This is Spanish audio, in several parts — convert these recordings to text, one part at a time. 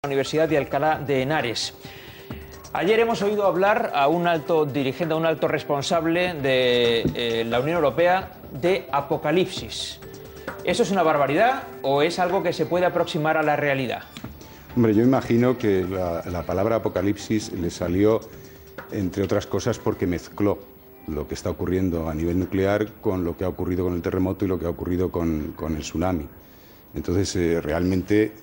Universidad de Alcalá de Henares. Ayer hemos oído hablar a un alto dirigente, a un alto responsable de la Unión Europea de apocalipsis. ¿Eso es una barbaridad o es algo que se puede aproximar a la realidad? Hombre, yo imagino que la palabra apocalipsis le salió, entre otras cosas, porque mezcló lo que está ocurriendo a nivel nuclear con lo que ha ocurrido con el terremoto y lo que ha ocurrido con el tsunami. Entonces, realmente,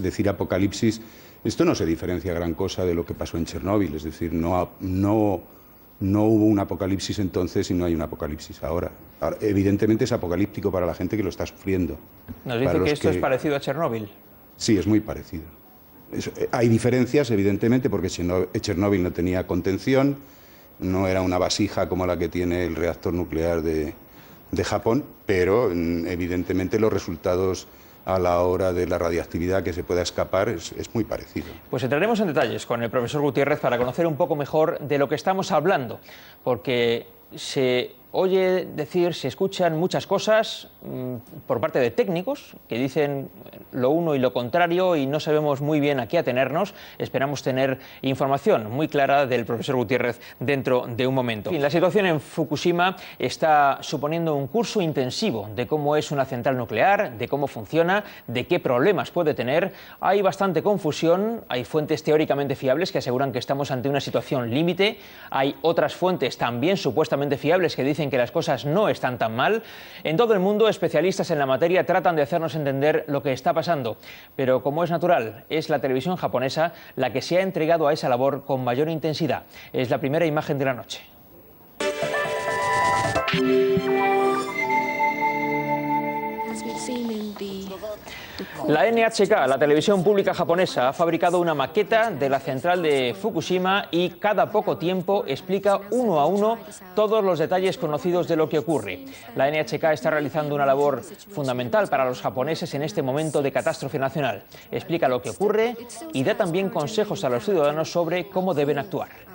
decir apocalipsis, esto no se diferencia gran cosa de lo que pasó en Chernóbil. Es decir, no hubo un apocalipsis entonces y no hay un apocalipsis ahora. Evidentemente es apocalíptico para la gente que lo está sufriendo. Nos dice que esto es parecido a Chernóbil. Sí, es muy parecido. Hay diferencias, evidentemente, porque Chernóbil no tenía contención, no era una vasija como la que tiene el reactor nuclear de Japón, pero evidentemente los resultados a la hora de la radiactividad que se pueda escapar es muy parecido. Pues entraremos en detalles con el profesor Gutiérrez para conocer un poco mejor de lo que estamos hablando, porque se oye decir, se escuchan muchas cosas por parte de técnicos que dicen lo uno y lo contrario y no sabemos muy bien a qué atenernos. Esperamos tener información muy clara del profesor Gutiérrez dentro de un momento. La situación en Fukushima está suponiendo un curso intensivo de cómo es una central nuclear, de cómo funciona, de qué problemas puede tener. Hay bastante confusión, hay fuentes teóricamente fiables que aseguran que estamos ante una situación límite, hay otras fuentes también supuestamente fiables que dicen que las cosas no están tan mal. En todo el mundo, especialistas en la materia tratan de hacernos entender lo que está pasando, pero como es natural, es la televisión japonesa la que se ha entregado a esa labor con mayor intensidad. Es la primera imagen de la noche. La NHK, la televisión pública japonesa, ha fabricado una maqueta de la central de Fukushima y cada poco tiempo explica uno a uno todos los detalles conocidos de lo que ocurre. La NHK está realizando una labor fundamental para los japoneses en este momento de catástrofe nacional. Explica lo que ocurre y da también consejos a los ciudadanos sobre cómo deben actuar.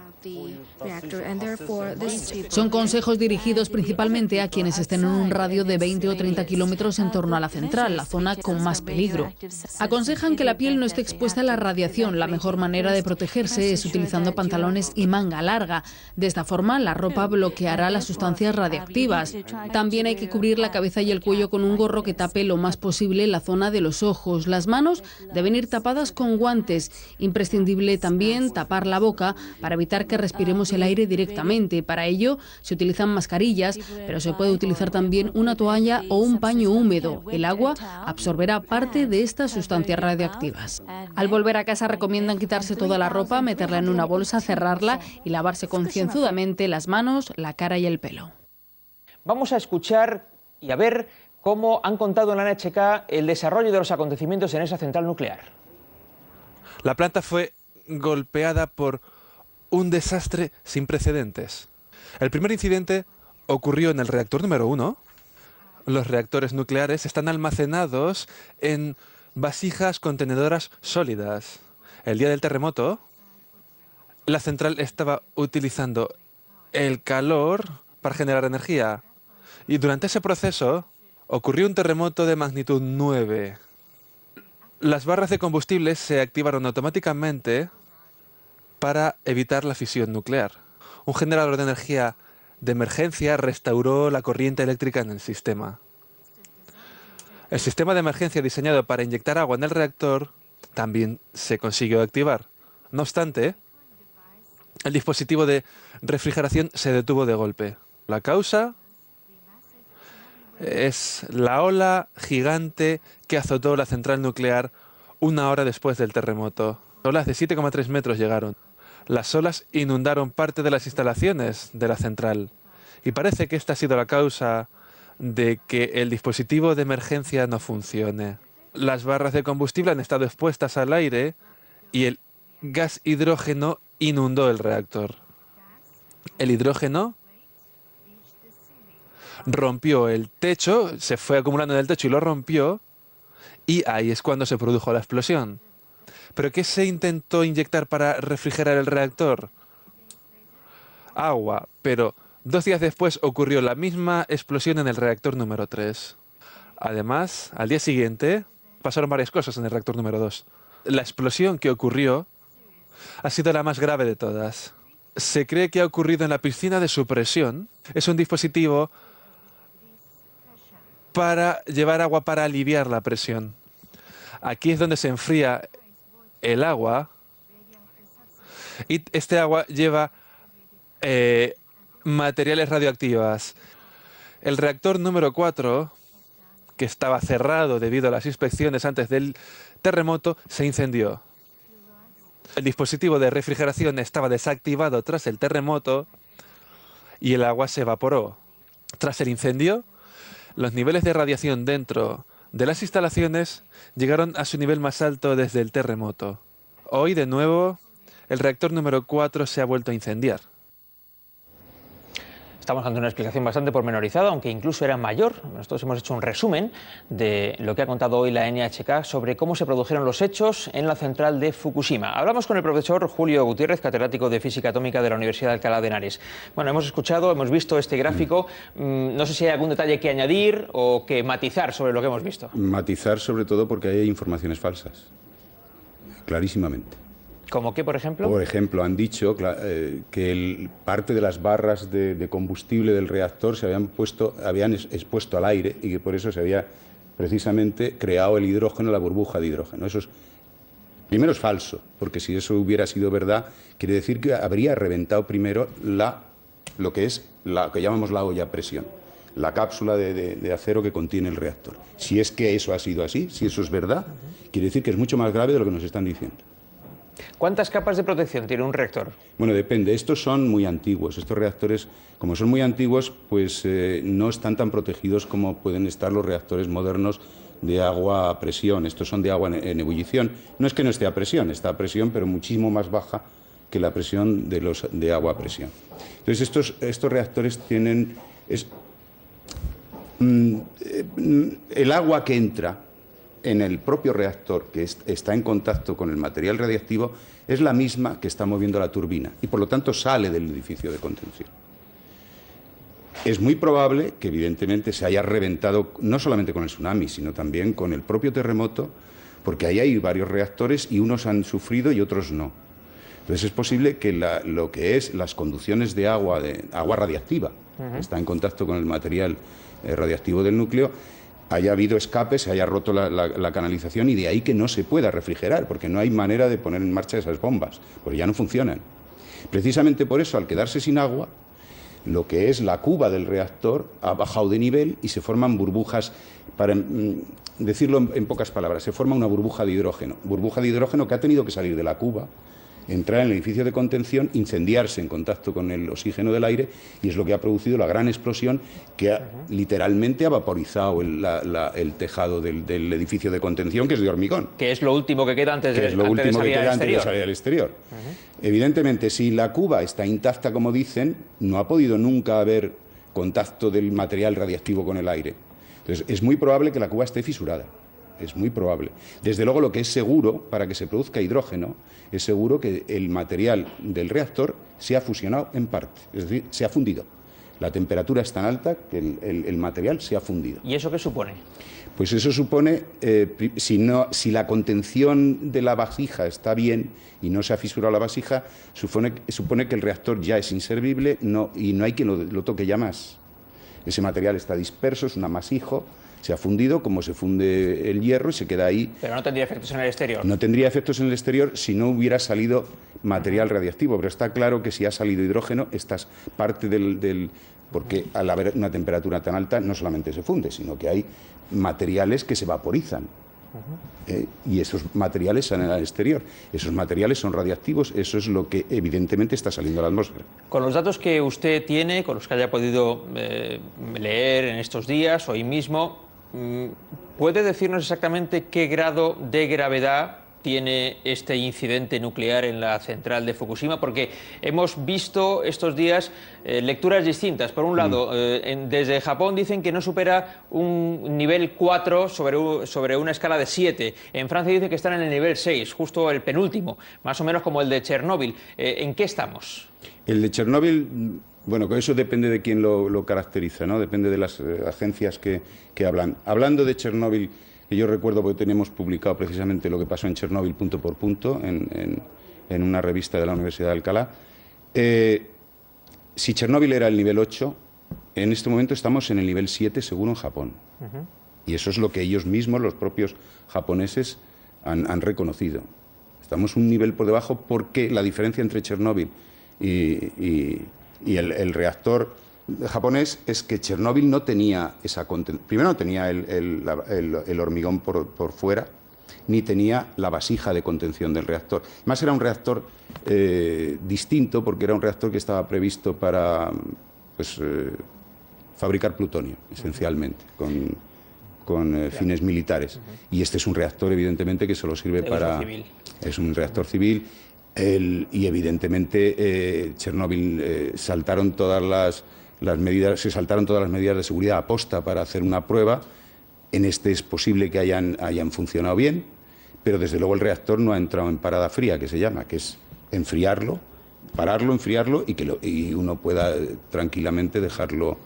Son consejos dirigidos principalmente a quienes estén en un radio de 20 o 30 kilómetros en torno a la central, la zona con más peligro. Aconsejan que la piel no esté expuesta a la radiación. La mejor manera de protegerse es utilizando pantalones y manga larga. De esta forma, la ropa bloqueará las sustancias radiactivas. También hay que cubrir la cabeza y el cuello con un gorro que tape lo más posible la zona de los ojos. Las manos deben ir tapadas con guantes. Imprescindible también tapar la boca para evitar que respiremos el aire directamente. Para ello se utilizan mascarillas, pero se puede utilizar también una toalla o un paño húmedo. El agua absorberá parte de estas sustancias radioactivas. Al volver a casa recomiendan quitarse toda la ropa, meterla en una bolsa, cerrarla y lavarse concienzudamente las manos, la cara y el pelo. Vamos a escuchar y a ver cómo han contado en la NHK el desarrollo de los acontecimientos en esa central nuclear. La planta fue golpeada por un desastre sin precedentes. El primer incidente ocurrió en el reactor número 1. Los reactores nucleares están almacenados en vasijas contenedoras sólidas. El día del terremoto, la central estaba utilizando el calor para generar energía. Y durante ese proceso ocurrió un terremoto de magnitud 9. Las barras de combustible se activaron automáticamente para evitar la fisión nuclear. Un generador de energía de emergencia restauró la corriente eléctrica en el sistema. El sistema de emergencia diseñado para inyectar agua en el reactor también se consiguió activar. No obstante, el dispositivo de refrigeración se detuvo de golpe. La causa es la ola gigante que azotó la central nuclear una hora después del terremoto. Olas de 7,3 metros llegaron. Las olas inundaron parte de las instalaciones de la central y parece que esta ha sido la causa de que el dispositivo de emergencia no funcione. Las barras de combustible han estado expuestas al aire y el gas hidrógeno inundó el reactor. El hidrógeno rompió el techo, se fue acumulando en el techo y lo rompió, y ahí es cuando se produjo la explosión. ¿Pero qué se intentó inyectar para refrigerar el reactor? Agua, pero 2 días después ocurrió la misma explosión en el reactor número 3. Además, al día siguiente pasaron varias cosas en el reactor número 2. la explosión que ocurrió ha sido la más grave de todas. Se cree que ha ocurrido en la piscina de supresión. Es un dispositivo para llevar agua para aliviar la presión. Aquí es donde se enfría el agua y este agua lleva materiales radioactivas. El reactor número 4, que estaba cerrado debido a las inspecciones antes del terremoto, se incendió. El dispositivo de refrigeración estaba desactivado tras el terremoto y el agua se evaporó. Tras el incendio, los niveles de radiación dentro de las instalaciones llegaron a su nivel más alto desde el terremoto. Hoy, de nuevo, el reactor número 4 se ha vuelto a incendiar. Estamos ante una explicación bastante pormenorizada, aunque incluso era mayor. Nosotros hemos hecho un resumen de lo que ha contado hoy la NHK sobre cómo se produjeron los hechos en la central de Fukushima. Hablamos con el profesor Julio Gutiérrez, catedrático de Física Atómica de la Universidad de Alcalá de Henares. Bueno, hemos escuchado, hemos visto este gráfico. No sé si hay algún detalle que añadir o que matizar sobre lo que hemos visto. Matizar sobre todo porque hay informaciones falsas, clarísimamente. ¿Cómo qué, por ejemplo? Por ejemplo, han dicho que parte de las barras de combustible del reactor se habían expuesto al aire y que por eso se había precisamente creado el hidrógeno, la burbuja de hidrógeno. Eso es, primero es falso, porque si eso hubiera sido verdad, quiere decir que habría reventado primero lo que llamamos la olla a presión, la cápsula de acero que contiene el reactor. Si es que eso ha sido así, si eso es verdad, quiere decir que es mucho más grave de lo que nos están diciendo. ¿Cuántas capas de protección tiene un reactor? Bueno, depende. Estos son muy antiguos. Estos reactores, como son muy antiguos, pues no están tan protegidos como pueden estar los reactores modernos de agua a presión. Estos son de agua en ebullición. No es que no esté a presión, está a presión, pero muchísimo más baja que la presión de agua a presión. Entonces, estos reactores tienen... el agua que entra en el propio reactor, que está en contacto con el material radiactivo, es la misma que está moviendo la turbina y por lo tanto sale del edificio de contención. Es muy probable que evidentemente se haya reventado no solamente con el tsunami, sino también con el propio terremoto, porque ahí hay varios reactores y unos han sufrido y otros no. Entonces es posible que lo que es las conducciones de agua radiactiva, que está en contacto con el material radiactivo del núcleo, haya habido escape, se haya roto la canalización y de ahí que no se pueda refrigerar, porque no hay manera de poner en marcha esas bombas, porque ya no funcionan. Precisamente por eso, al quedarse sin agua, lo que es la cuba del reactor ha bajado de nivel y se forman burbujas, para decirlo en pocas palabras, se forma una burbuja de hidrógeno que ha tenido que salir de la cuba, entrar en el edificio de contención, incendiarse en contacto con el oxígeno del aire, y es lo que ha producido la gran explosión que literalmente ha vaporizado el tejado del edificio de contención, que es de hormigón. Que es lo último que queda antes de salir al exterior. Evidentemente, si la cuba está intacta, como dicen, no ha podido nunca haber contacto del material radiactivo con el aire. Entonces, es muy probable que la cuba esté fisurada. Es muy probable. Desde luego, lo que es seguro, para que se produzca hidrógeno, es seguro que el material del reactor se ha fusionado en parte, es decir, se ha fundido. La temperatura es tan alta que el material se ha fundido. ¿Y eso qué supone? Pues eso supone, si la contención de la vasija está bien y no se ha fisurado la vasija, supone que el reactor ya es inservible y no hay quien lo toque ya más. Ese material está disperso, es un amasijo, se ha fundido como se funde el hierro y se queda ahí. Pero no tendría efectos en el exterior. No tendría efectos en el exterior si no hubiera salido material radiactivo, pero está claro que si ha salido hidrógeno, esta es parte porque al haber una temperatura tan alta no solamente se funde, sino que hay materiales que se vaporizan. Y esos materiales salen al exterior. Esos materiales son radiactivos, eso es lo que evidentemente está saliendo a la atmósfera. Con los datos que usted tiene, con los que haya podido leer en estos días, hoy mismo, ¿puede decirnos exactamente qué grado de gravedad tiene este incidente nuclear en la central de Fukushima? Porque hemos visto estos días lecturas distintas. Por un lado, desde Japón dicen que no supera un nivel 4 sobre una escala de 7. En Francia dicen que están en el nivel 6, justo el penúltimo, más o menos como el de Chernóbil. ¿En qué estamos? El de Chernóbil, bueno, eso depende de quién lo caracteriza, ¿no? Depende de las agencias que hablan. Hablando de Chernóbil que yo recuerdo porque teníamos publicado precisamente lo que pasó en Chernóbil punto por punto en una revista de la Universidad de Alcalá. Si Chernóbil era el nivel 8, en este momento estamos en el nivel 7 seguro en Japón. Y eso es lo que ellos mismos, los propios japoneses, han reconocido. Estamos un nivel por debajo porque la diferencia entre Chernóbil y el reactor japonés es que Chernóbil no tenía esa contención. Primero no tenía el hormigón por fuera, ni tenía la vasija de contención del reactor. Además era un reactor distinto porque era un reactor que estaba previsto para fabricar plutonio, esencialmente, con fines militares. Y este es un reactor, evidentemente, que solo sirve para... Es un reactor civil. Y evidentemente Chernóbil saltaron todas las medidas, se saltaron todas las medidas de seguridad aposta para hacer una prueba. En este es posible que hayan funcionado bien, pero desde luego el reactor no ha entrado en parada fría, que se llama, que es enfriarlo, pararlo, enfriarlo y uno pueda tranquilamente dejarlo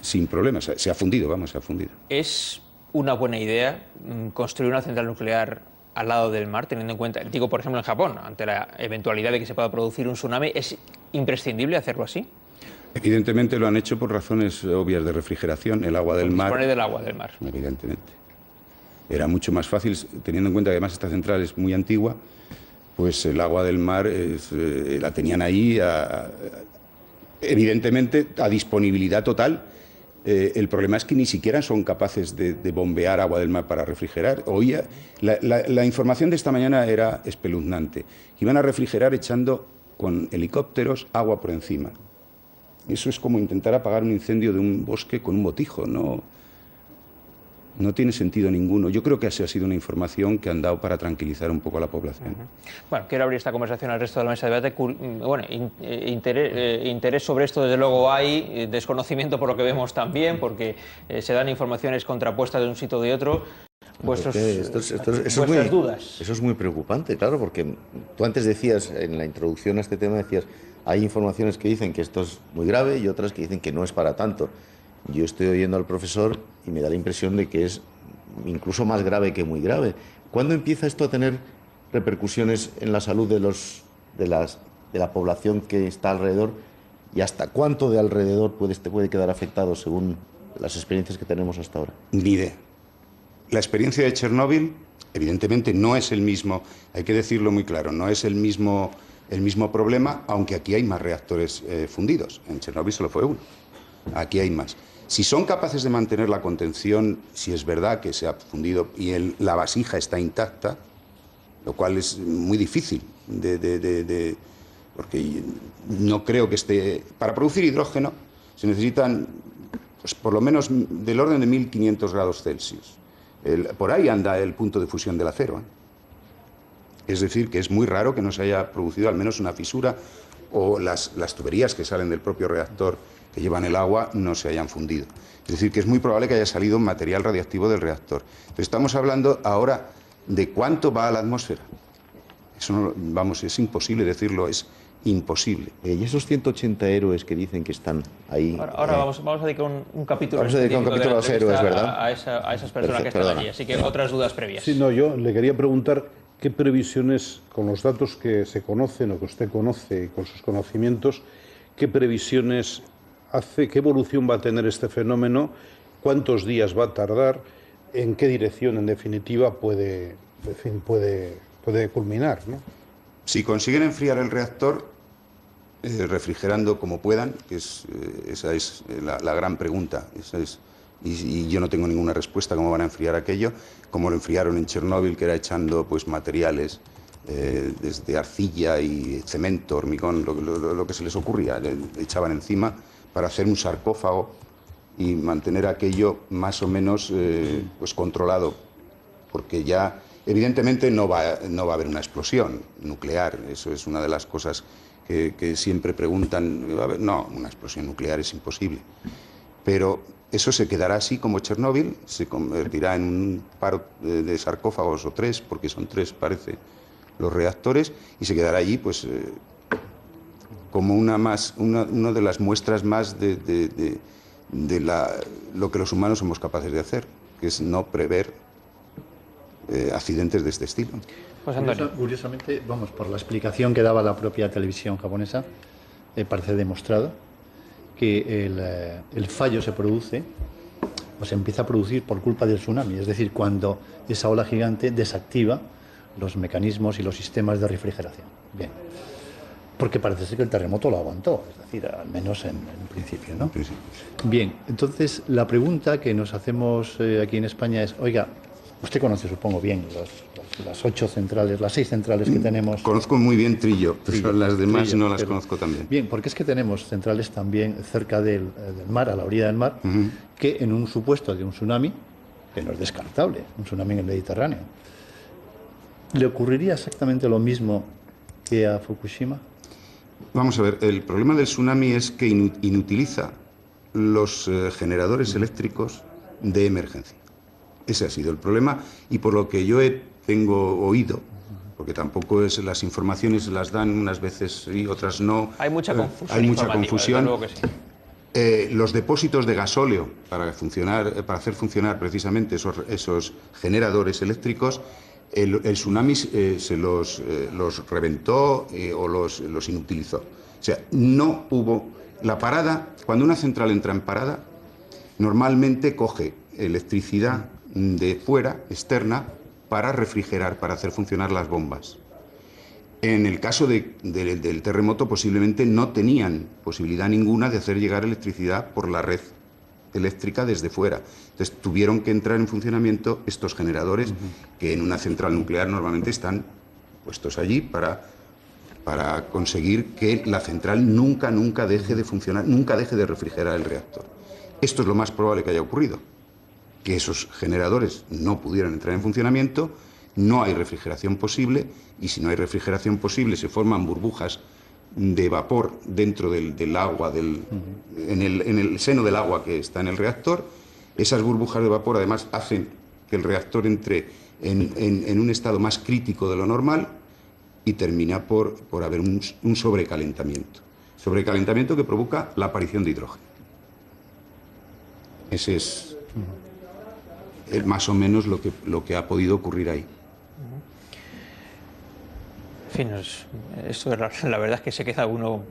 sin problemas. Se ha fundido, se ha fundido. ¿Es una buena idea construir una central nuclear al lado del mar, teniendo en cuenta, digo por ejemplo en Japón, ante la eventualidad de que se pueda producir un tsunami, es imprescindible hacerlo así? Evidentemente lo han hecho por razones obvias de refrigeración, el agua del mar. Disponer del agua del mar. Evidentemente. Era mucho más fácil, teniendo en cuenta que además esta central es muy antigua, pues el agua del mar la tenían ahí, evidentemente a disponibilidad total. El problema es que ni siquiera son capaces de bombear agua del mar para refrigerar. La información de esta mañana era espeluznante. Iban a refrigerar echando con helicópteros agua por encima. Eso es como intentar apagar un incendio de un bosque con un botijo. No tiene sentido ninguno. Yo creo que esa ha sido una información que han dado para tranquilizar un poco a la población. Bueno, quiero abrir esta conversación al resto de la mesa de debate. Bueno, interés sobre esto desde luego hay, desconocimiento por lo que vemos también, porque se dan informaciones contrapuestas de un sitio o de otro. Vuestras dudas. Eso es muy preocupante, claro, porque tú antes decías, en la introducción a este tema, decías, hay informaciones que dicen que esto es muy grave y otras que dicen que no es para tanto. Yo estoy oyendo al profesor y me da la impresión de que es incluso más grave que muy grave. ¿Cuándo empieza esto a tener repercusiones en la salud de la población que está alrededor? ¿Y hasta cuánto de alrededor puede quedar afectado según las experiencias que tenemos hasta ahora? Ni idea. La experiencia de Chernóbil, evidentemente, no es el mismo, hay que decirlo muy claro, no es el mismo problema, aunque aquí hay más reactores fundidos. En Chernóbil solo fue uno. Aquí hay más. Si son capaces de mantener la contención, si es verdad que se ha fundido y la vasija está intacta, lo cual es muy difícil, porque no creo que esté... Para producir hidrógeno se necesitan pues, por lo menos del orden de 1500 grados Celsius. Por ahí anda el punto de fusión del acero. Es decir, que es muy raro que no se haya producido al menos una fisura o las tuberías que salen del propio reactor que llevan el agua no se hayan fundido. Es decir, que es muy probable que haya salido material radiactivo del reactor. Pero estamos hablando ahora de cuánto va a la atmósfera. Eso no, es imposible decirlo, es imposible. Y esos 180 héroes que dicen que están ahí... Ahora vamos a dedicar un capítulo... Vamos a dedicar un capítulo a los héroes, ¿verdad? A esas personas que están allí. Así que otras dudas previas. Sí, yo le quería preguntar qué previsiones, con los datos que se conocen o que usted conoce, con sus conocimientos, qué previsiones hace, qué evolución va a tener este fenómeno, cuántos días va a tardar, en qué dirección, en definitiva, puede culminar, ¿no? Si consiguen enfriar el reactor, refrigerando como puedan, que esa es la gran pregunta, y yo no tengo ninguna respuesta cómo van a enfriar aquello, como lo enfriaron en Chernóbil, que era echando pues materiales desde arcilla y cemento, hormigón, lo que se les ocurría, le echaban encima para hacer un sarcófago y mantener aquello más o menos pues controlado, porque ya evidentemente no va a haber una explosión nuclear. Eso es una de las cosas que siempre preguntan. No, una explosión nuclear es imposible, pero eso se quedará así como Chernóbil, se convertirá en un par de sarcófagos o tres, porque son tres parece los reactores, y se quedará allí pues como una de las muestras más de lo que los humanos somos capaces de hacer, que es no prever accidentes de este estilo. Pues Antonio. Curiosamente, vamos, por la explicación que daba la propia televisión japonesa, parece demostrado que el fallo se produce o se empieza a producir por culpa del tsunami, es decir, cuando esa ola gigante desactiva los mecanismos y los sistemas de refrigeración. Bien, porque parece ser que el terremoto lo aguantó, es decir, al menos en principio, ¿no? Sí, sí. Bien, entonces la pregunta que nos hacemos aquí en España es, oiga, usted conoce, supongo, bien las 8 centrales, las 6 centrales que tenemos. Conozco muy bien Trillo, pero las demás Trillo, no las pero, conozco tan bien. Bien, porque es que tenemos centrales también cerca del mar, a la orilla del mar, que en un supuesto de un tsunami, que no es descartable, un tsunami en el Mediterráneo, ¿le ocurriría exactamente lo mismo que a Fukushima? Vamos a ver, el problema del tsunami es que inutiliza los generadores eléctricos de emergencia. Ese ha sido el problema y por lo que yo tengo oído, porque tampoco es las informaciones las dan unas veces y otras no. Hay mucha confusión. Hay mucha confusión. Desde luego que sí. Los depósitos de gasóleo para hacer funcionar precisamente esos generadores eléctricos, el tsunami se los reventó o los inutilizó. O sea, no hubo la parada. Cuando una central entra en parada, normalmente coge electricidad de fuera, externa, para refrigerar, para hacer funcionar las bombas. En el caso del terremoto, posiblemente no tenían posibilidad ninguna de hacer llegar electricidad por la red eléctrica desde fuera. Entonces tuvieron que entrar en funcionamiento estos generadores que en una central nuclear normalmente están puestos allí para conseguir que la central nunca deje de funcionar, nunca deje de refrigerar el reactor. Esto es lo más probable que haya ocurrido, que esos generadores no pudieran entrar en funcionamiento, no hay refrigeración posible, y si no hay refrigeración posible se forman burbujas de vapor dentro del agua, en el seno del agua que está en el reactor. Esas burbujas de vapor además hacen que el reactor entre en un estado más crítico de lo normal y termina por haber un sobrecalentamiento. Sobrecalentamiento que provoca la aparición de hidrógeno. Ese es más o menos lo que ha podido ocurrir ahí. En fin, esto la verdad es que se queda uno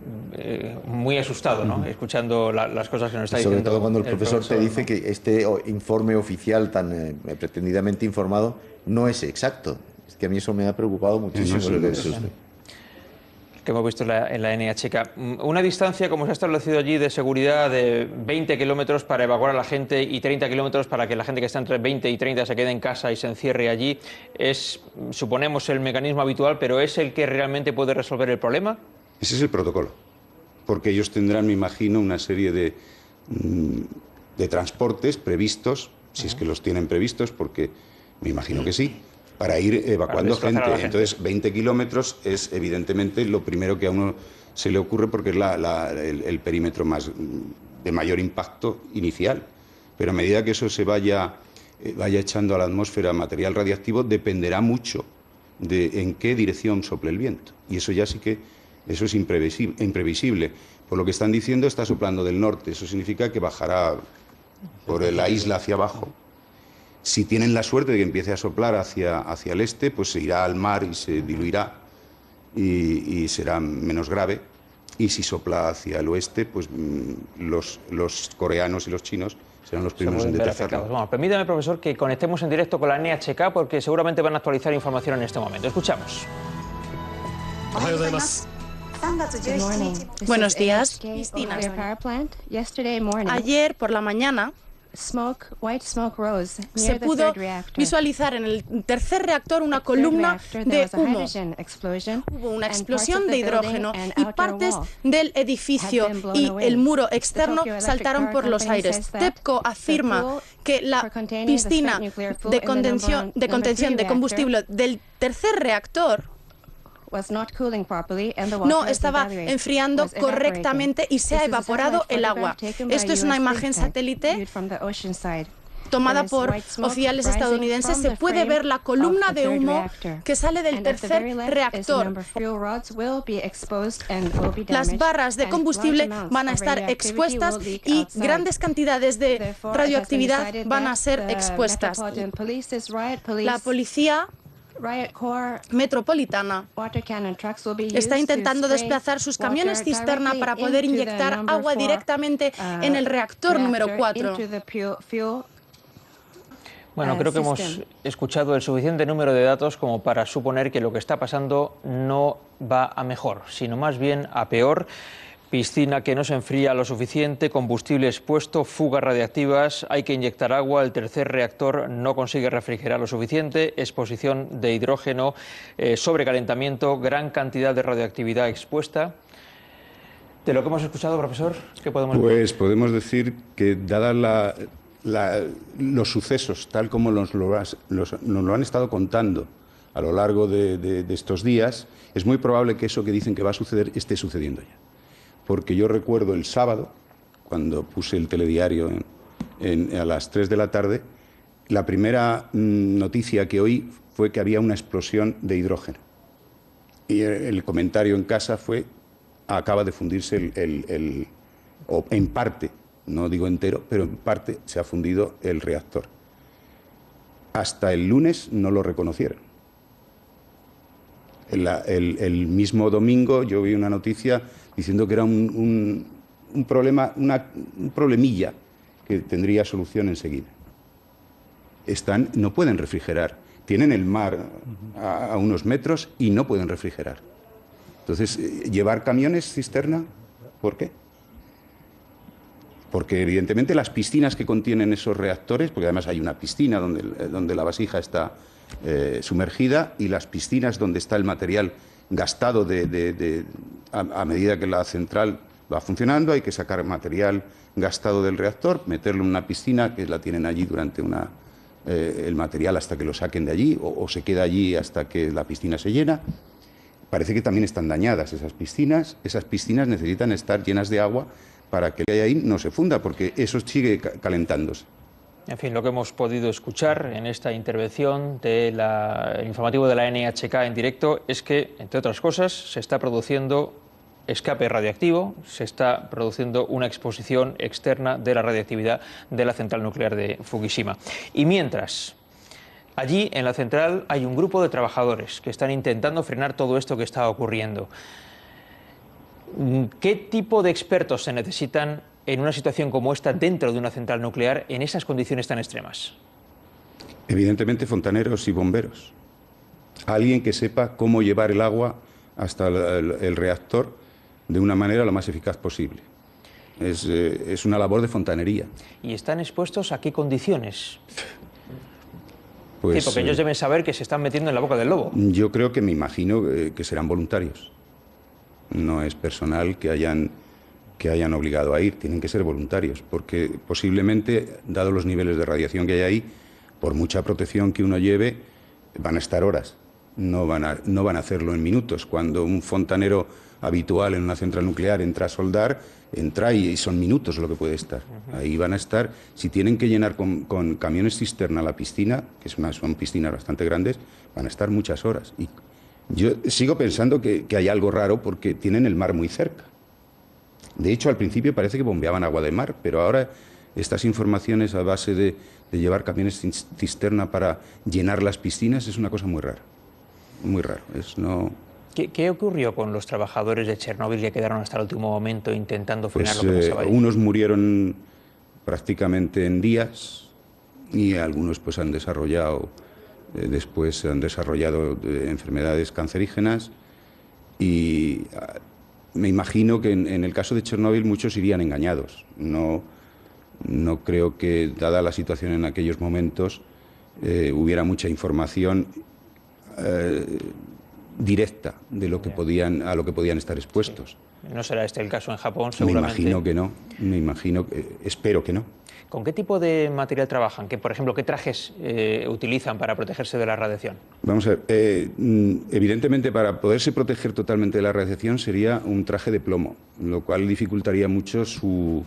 muy asustado, ¿no? Escuchando las cosas que nos está diciendo. Sobre todo cuando el profesor te dice, ¿no?, que este informe oficial tan pretendidamente informado no es exacto. Es que a mí eso me ha preocupado muchísimo. Que hemos visto en la NHK. Una distancia, como se ha establecido allí, de seguridad de 20 kilómetros para evacuar a la gente y 30 kilómetros para que la gente que está entre 20 y 30 se quede en casa y se encierre allí. Es, suponemos, el mecanismo habitual, pero ¿es el que realmente puede resolver el problema? Ese es el protocolo, porque ellos tendrán, me imagino, una serie de transportes previstos, si es que los tienen previstos, porque me imagino que sí, para ir evacuando gente. Entonces, 20 kilómetros es evidentemente lo primero que a uno se le ocurre porque es el perímetro de mayor impacto inicial. Pero a medida que eso se vaya echando a la atmósfera material radiactivo, dependerá mucho de en qué dirección sople el viento. Y eso ya sí que eso es imprevisible. Por lo que están diciendo, está soplando del norte. Eso significa que bajará por la isla hacia abajo. Si tienen la suerte de que empiece a soplar hacia el este, pues se irá al mar y se diluirá y será menos grave. Y si sopla hacia el oeste, pues los coreanos y los chinos serán los primeros en detectarlo. Bueno, permítame, profesor, que conectemos en directo con la NHK porque seguramente van a actualizar información en este momento. Escuchamos. Buenos días. Ayer por la mañana se pudo visualizar en el tercer reactor una columna de humo. Hubo una explosión de hidrógeno y partes del edificio y el muro externo saltaron por los aires. TEPCO afirma que la piscina de contención de combustible del tercer reactor no estaba enfriando correctamente y se ha evaporado el agua. Esto es una imagen satélite tomada por oficiales estadounidenses, se puede ver la columna de humo que sale del tercer reactor. Las barras de combustible van a estar expuestas y grandes cantidades de radioactividad van a ser expuestas. La policía metropolitana está intentando desplazar sus camiones cisterna para poder inyectar agua directamente en el reactor número 4. Bueno, creo que hemos escuchado el suficiente número de datos como para suponer que lo que está pasando no va a mejor, sino más bien a peor. Piscina que no se enfría lo suficiente, combustible expuesto, fugas radiactivas, hay que inyectar agua, el tercer reactor no consigue refrigerar lo suficiente, exposición de hidrógeno, sobrecalentamiento, gran cantidad de radioactividad expuesta. De lo que hemos escuchado, profesor, ¿qué podemos decir? Pues podemos decir que, dadas los sucesos, tal como nos lo han estado contando a lo largo de estos días, es muy probable que eso que dicen que va a suceder esté sucediendo ya. Porque yo recuerdo el sábado, cuando puse el telediario a las 3 de la tarde, la primera noticia que oí fue que había una explosión de hidrógeno. Y el comentario en casa fue: acaba de fundirse o en parte, no digo entero, pero en parte se ha fundido el reactor. Hasta el lunes no lo reconocieron. El mismo domingo yo vi una noticia diciendo que era un problemilla que tendría solución enseguida. No pueden refrigerar. Tienen el mar a unos metros y no pueden refrigerar. Entonces, ¿llevar camiones cisterna? ¿Por qué? Porque evidentemente las piscinas que contienen esos reactores, porque además hay una piscina donde la vasija está sumergida, y las piscinas donde está el material gastado a medida que la central va funcionando, hay que sacar material gastado del reactor, meterlo en una piscina que la tienen allí durante el material hasta que lo saquen de allí, o se queda allí hasta que la piscina se llena. Parece que también están dañadas esas piscinas. Esas piscinas necesitan estar llenas de agua para que ahí no se funda, porque eso sigue calentándose. En fin, lo que hemos podido escuchar en esta intervención del informativo de la NHK en directo es que, entre otras cosas, se está produciendo escape radioactivo, se está produciendo una exposición externa de la radioactividad de la central nuclear de Fukushima. Y mientras, allí en la central hay un grupo de trabajadores que están intentando frenar todo esto que está ocurriendo. ¿Qué tipo de expertos se necesitan en una situación como esta dentro de una central nuclear en esas condiciones tan extremas? Evidentemente fontaneros y bomberos. Alguien que sepa cómo llevar el agua hasta el reactor de una manera lo más eficaz posible. Es una labor de fontanería. ¿Y están expuestos a qué condiciones? Pues, sí, porque ellos deben saber que se están metiendo en la boca del lobo. Yo creo que me imagino que serán voluntarios. No es personal que hayan obligado a ir, tienen que ser voluntarios, porque posiblemente, dado los niveles de radiación que hay ahí, por mucha protección que uno lleve, van a estar horas, no van a hacerlo en minutos. Cuando un fontanero habitual en una central nuclear entra a soldar, entra y son minutos lo que puede estar. Ahí van a estar, si tienen que llenar con camiones cisterna la piscina, que son piscinas bastante grandes, van a estar muchas horas. Y yo sigo pensando que hay algo raro porque tienen el mar muy cerca. De hecho, al principio parece que bombeaban agua de mar, pero ahora estas informaciones a base de llevar camiones cisterna para llenar las piscinas es una cosa muy rara. Muy raro. ¿Qué ocurrió con los trabajadores de Chernóbil que quedaron hasta el último momento intentando frenar lo que pasaba ahí? Unos murieron prácticamente en días y algunos pues han desarrollado enfermedades cancerígenas, y me imagino que en el caso de Chernóbil muchos irían engañados. No creo que, dada la situación en aquellos momentos, hubiera mucha información directa de lo que a lo que podían estar expuestos. Sí. ¿No será este el caso en Japón, seguramente? Me imagino que espero que no. ¿Con qué tipo de material trabajan? Por ejemplo, ¿qué trajes utilizan para protegerse de la radiación? Vamos a ver, evidentemente para poderse proteger totalmente de la radiación sería un traje de plomo, lo cual dificultaría mucho su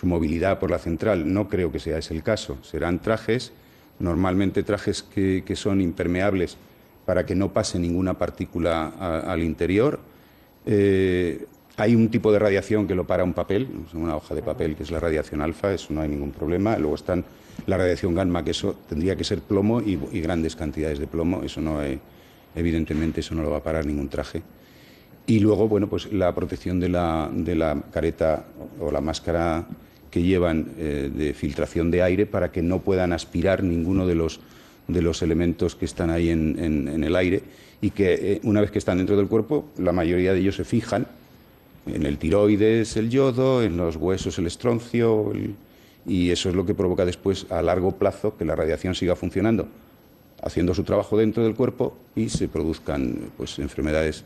movilidad por la central. No creo que sea ese el caso. Serán trajes, normalmente trajes que son impermeables para que no pase ninguna partícula al interior. Hay un tipo de radiación que lo para un papel, una hoja de papel, que es la radiación alfa, eso no hay ningún problema. Luego están la radiación gamma, que eso tendría que ser plomo y grandes cantidades de plomo, eso no evidentemente eso no lo va a parar ningún traje. Y luego, bueno, pues la protección de la careta o la máscara que llevan de filtración de aire para que no puedan aspirar ninguno de los elementos que están ahí en el aire, y que una vez que están dentro del cuerpo, la mayoría de ellos se fijan en el tiroides, el yodo, en los huesos, el estroncio, y eso es lo que provoca después, a largo plazo, que la radiación siga funcionando, haciendo su trabajo dentro del cuerpo y se produzcan pues enfermedades.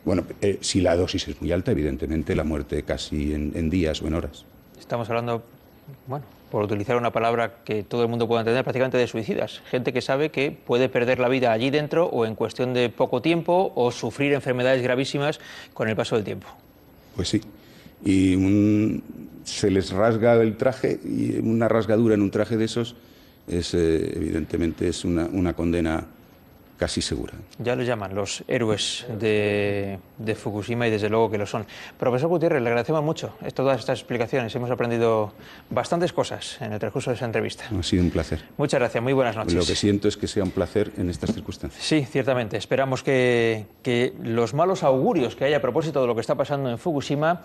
Bueno, si la dosis es muy alta, evidentemente la muerte casi en días o en horas. Estamos hablando, bueno, por utilizar una palabra que todo el mundo pueda entender, prácticamente de suicidas. Gente que sabe que puede perder la vida allí dentro o en cuestión de poco tiempo, o sufrir enfermedades gravísimas con el paso del tiempo. Pues sí. Y se les rasga el traje, y una rasgadura en un traje de esos evidentemente es una condena casi segura. Ya les llaman los héroes de Fukushima, y desde luego que lo son. Profesor Gutiérrez, le agradecemos mucho todas estas explicaciones. Hemos aprendido bastantes cosas en el transcurso de esa entrevista. Ha sido un placer. Muchas gracias, muy buenas noches. Lo que siento es que sea un placer en estas circunstancias. Sí, ciertamente. Esperamos que los malos augurios que hay a propósito de lo que está pasando en Fukushima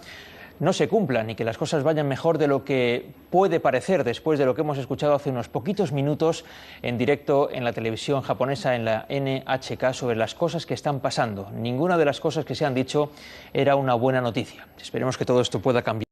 no se cumplan, y que las cosas vayan mejor de lo que puede parecer después de lo que hemos escuchado hace unos poquitos minutos en directo en la televisión japonesa, en la NHK, sobre las cosas que están pasando. Ninguna de las cosas que se han dicho era una buena noticia. Esperemos que todo esto pueda cambiar.